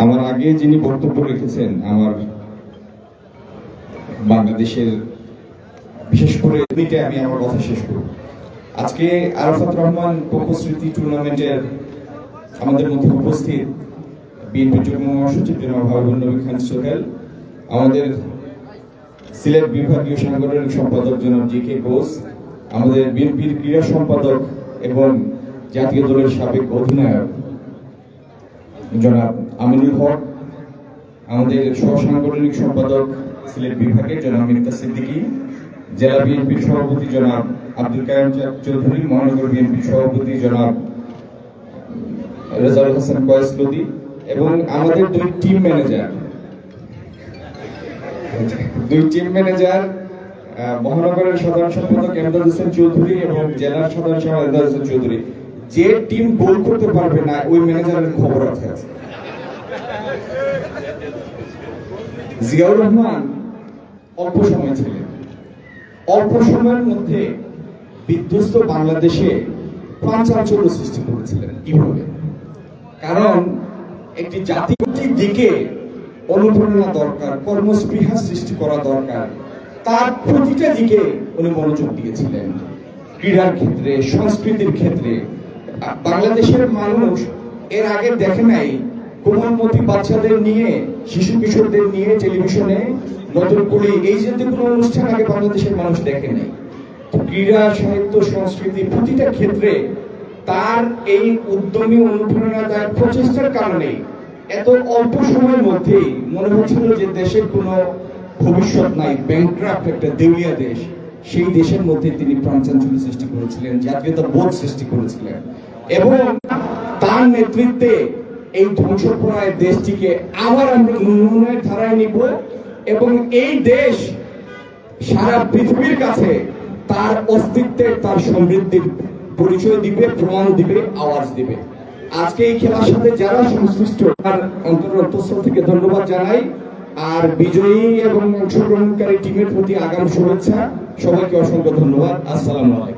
আমার আগে যিনি বক্তব্য রেখেছেন, আমার বাংলাদেশের বিশেষ করে আমি আমার কথা শেষ করব। আজকে আরাফাত রহমান পক্ষস্মৃতি টুর্নামেন্টের আমাদের মধ্যে উপস্থিত বিএনপি যুগ্ম মহাসচিব জনাব হাবিবুন নবী খান সোহেল, আমাদের সিলেট বিভাগীয় সাংগঠনিক সম্পাদক জনাব জি কে ঘোষ, আমাদের বিএনপির ক্রীড়া সম্পাদক এবং জাতীয় দলের সাবেক অধিনায়ক জনাব আমিনুল হক, আমাদের সহসাংগঠনিক সম্পাদক সিলেট বিভাগের জনাব মির্জা সিদ্দিকী, জেলা বিএনপির সভাপতি জনাব আব্দুল কাইয়ুম চৌধুরী, মহানগর বিএনপির সভাপতি জনাব রেজাউল হাসান কয়েস লদি এবং আমাদের দুই টিম ম্যানেজার মহানগরের সাধারণ সম্পাদক এমদাদ হোসেন চৌধুরী এবং জেলার সাধারণ সম্পাদক এমদাদ হোসেন চৌধুরী। যে টিম গোল করতে পারবে না ওই ম্যানেজারের খবর আছে। জিয়াউর রহমান অল্প সময় ছিলেন, অল্প সময়ের মধ্যে বিধ্বস্ত বাংলাদেশে প্রাণচাঞ্চল্য সৃষ্টি করেছিলেন। কিভাবে? কারণ একটি জাতিগতিক দিকে অনুপ্রেরণা দরকার, কর্মস্পৃহা সৃষ্টি করা দরকার, তার প্রতিটা দিকে উনি মনোযোগ দিয়েছিলেন। ক্রীড়ার ক্ষেত্রে, সংস্কৃতির ক্ষেত্রে বাংলাদেশের মানুষ এর আগে দেখে নাই কোমলমতি বাচ্চাদের নিয়ে, শিশু কিশোরদের নিয়ে টেলিভিশনে নতুন করে এই জাতীয় কোনো অনুষ্ঠান আগে বাংলাদেশের মানুষ দেখে নাই। ক্রীড়া, সাহিত্য, সংস্কৃতি প্রতিটা ক্ষেত্রে তার এই উদ্যমী অনুপ্রেরণাদায়ক প্রচেষ্টার কারণে এত অল্প সময়ের মধ্যেই মনে হচ্ছিল যে দেশের কোনো ভবিষ্যৎ নাই, ব্যাংক্রাফ্ট একটা দেউলিয়া দেশ, সেই দেশের মধ্যে তিনি প্রাণচাঞ্চল্য সৃষ্টি করেছিলেন, জাতীয়তা বোধ সৃষ্টি করেছিলেন এবং তার নেতৃত্বে এই ধ্বংসপ্রায় দেশটিকে আবার আমরা উন্নয়নের ধারায় নিব এবং এই দেশ সারা পৃথিবীর কাছে তার অস্তিত্বের, তার সমৃদ্ধির পরিচয় দিবে, প্রমাণ দিবে, আওয়াজ দিবে। আজকে এই খেলার সাথে যারা সংশ্লিষ্ট তার অন্তঃস্থল থেকে ধন্যবাদ জানাই। আর বিজয়ী এবং অংশগ্রহণকারী টিমের প্রতি আগাম শুভেচ্ছা। সবাইকে অসংখ্য ধন্যবাদ। আসসালামু আলাইকুম।